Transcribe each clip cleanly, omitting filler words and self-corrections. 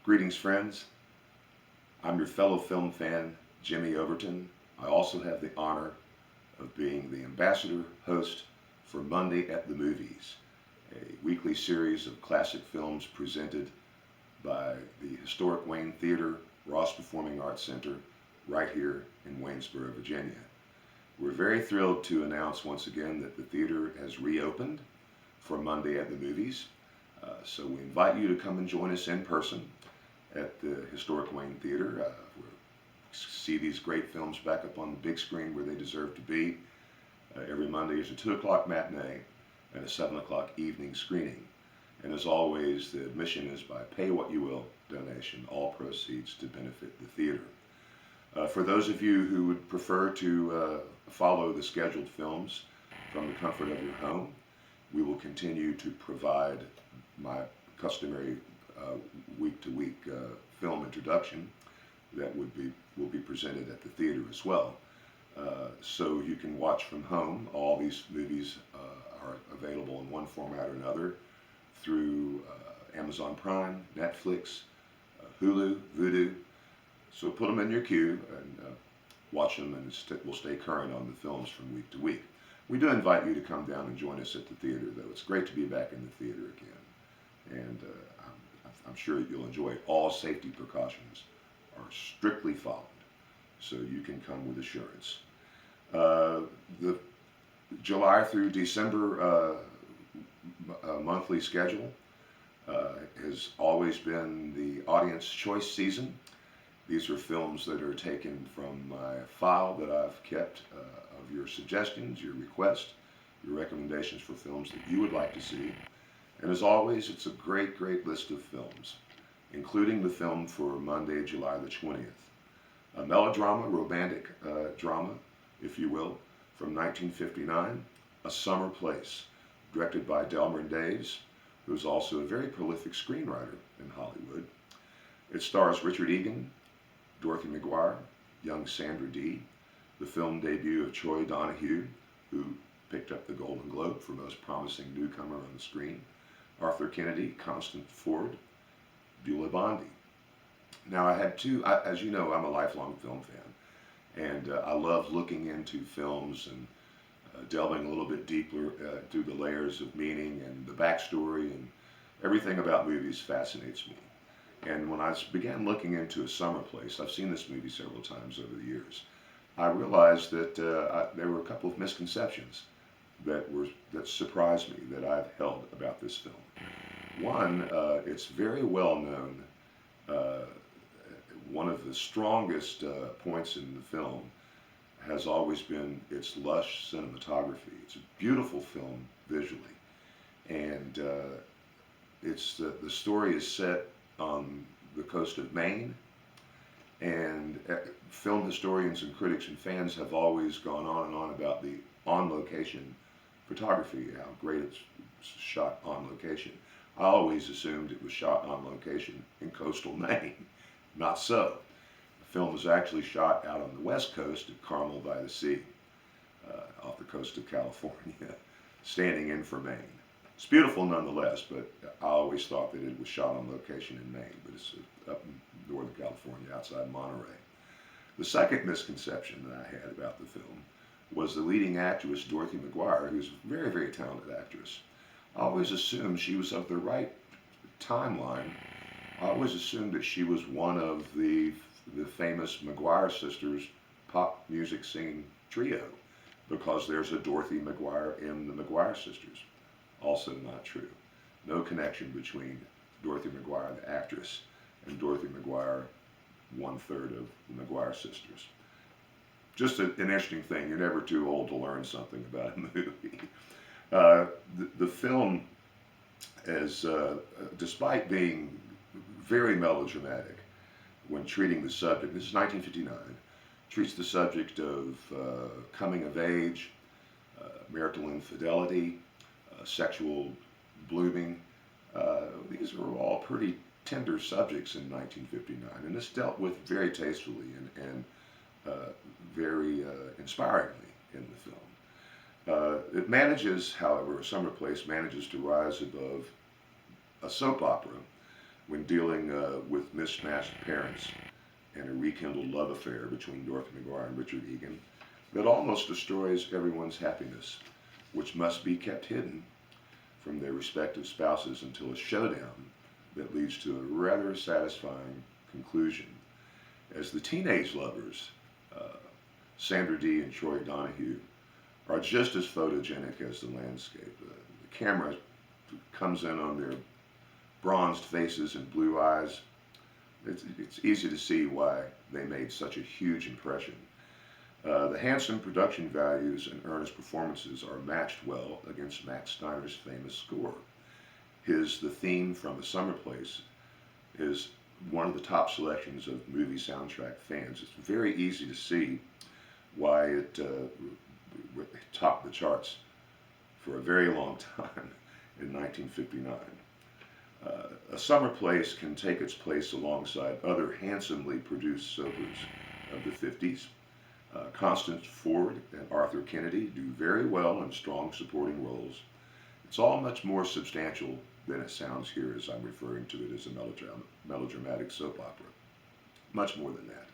Greetings, friends. I'm your fellow film fan, Jimmy Overton. I also have the honor of being the ambassador host for Monday at the Movies, a weekly series of classic films presented by the historic Wayne Theater, Ross Performing Arts Center, right here in Waynesboro, Virginia. We're very thrilled to announce once again that the theater has reopened for Monday at the Movies. So we invite you to come and join us in person at the historic Wayne Theater. We'll see these great films back up on the big screen where they deserve to be. Every Monday is a 2 o'clock matinee and a 7 o'clock evening screening. And as always, the admission is by pay what you will donation, all proceeds to benefit the theater. For those of you who would prefer to follow the scheduled films from the comfort of your home, we will continue to provide my customary week-to-week film introduction that will be presented at the theater as well. So you can watch from home. All these movies are available in one format or another through Amazon Prime, Netflix, Hulu, Vudu. So put them in your queue and watch them, and we'll stay current on the films from week to week. We do invite you to come down and join us at the theater, though. It's great to be back in the theater again. And I'm sure you'll enjoy it. All safety precautions are strictly followed, so you can come with assurance. The July through December monthly schedule has always been the audience choice season. These are films that are taken from my file that I've kept of your suggestions, your requests, your recommendations for films that you would like to see. And as always, it's a great, great list of films, including the film for Monday, July the 20th. A melodrama, romantic drama, if you will, from 1959, A Summer Place, directed by Delmer Daves, who is also a very prolific screenwriter in Hollywood. It stars Richard Egan, Dorothy McGuire, young Sandra Dee, the film debut of Troy Donahue, who picked up the Golden Globe for Most Promising Newcomer on the Screen, Arthur Kennedy, Constant Ford, Beulah Bondi. Now I had as you know, I'm a lifelong film fan, and I love looking into films and delving a little bit deeper through the layers of meaning and the backstory, and everything about movies fascinates me. And when I began looking into A Summer Place, I've seen this movie several times over the years, I realized that there were a couple of misconceptions that surprised me that I've held about this film. One, it's very well known. One of the strongest points in the film has always been its lush cinematography. It's a beautiful film visually, and the story is set on the coast of Maine, and film historians and critics and fans have always gone on and on about the on-location photography, how great it's shot on location. I always assumed it was shot on location in coastal Maine. Not so. The film was actually shot out on the west coast at Carmel by the Sea, off the coast of California, standing in for Maine. It's beautiful nonetheless, but I always thought that it was shot on location in Maine, but it's up in Northern California, outside Monterey. The second misconception that I had about the film was the leading actress, Dorothy McGuire, who's a very, very talented actress. I always assumed she was of the right timeline. I always assumed that she was one of the famous McGuire sisters pop music singing trio, because there's a Dorothy McGuire in the McGuire sisters. Also not true. No connection between Dorothy McGuire, the actress, and Dorothy McGuire, one-third of the McGuire sisters. Just an interesting thing. You're never too old to learn something about a movie. The film is, despite being very melodramatic when treating the subject, this is 1959, treats the subject of coming of age, marital infidelity, sexual blooming. These were all pretty tender subjects in 1959, and this dealt with very tastefully and very inspiringly in the film. It manages, however, A Summer Place manages to rise above a soap opera when dealing with mismatched parents and a rekindled love affair between Dorothy McGuire and Richard Egan that almost destroys everyone's happiness, which must be kept hidden from their respective spouses until a showdown that leads to a rather satisfying conclusion. As the teenage lovers, Sandra Dee and Troy Donahue, are just as photogenic as the landscape. The camera comes in on their bronzed faces and blue eyes. It's easy to see why they made such a huge impression. The handsome production values and earnest performances are matched well against Max Steiner's famous score. The theme from A Summer Place is one of the top selections of movie soundtrack fans. It's very easy to see why it topped the charts for a very long time in 1959. A Summer Place can take its place alongside other handsomely produced sobers of the 50s. Constance Ford and Arthur Kennedy do very well in strong supporting roles. It's all much more substantial than it sounds here as I'm referring to it as a melodramatic soap opera. Much more than that.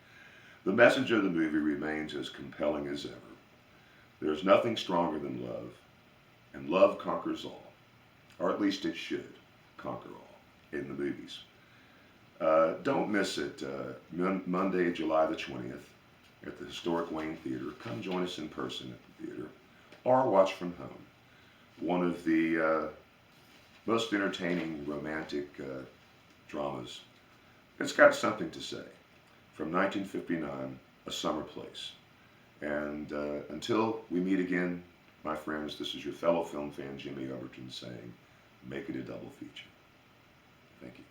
The message of the movie remains as compelling as ever. There's nothing stronger than love, and love conquers all. Or at least it should conquer all in the movies. Don't miss it. Monday, July the 20th at the historic Wayne Theater. Come join us in person at the theater or watch from home. One of the most entertaining romantic dramas. It's got something to say. From 1959, A Summer Place. And until we meet again, my friends, this is your fellow film fan Jimmy Overton saying, make it a double feature. Thank you.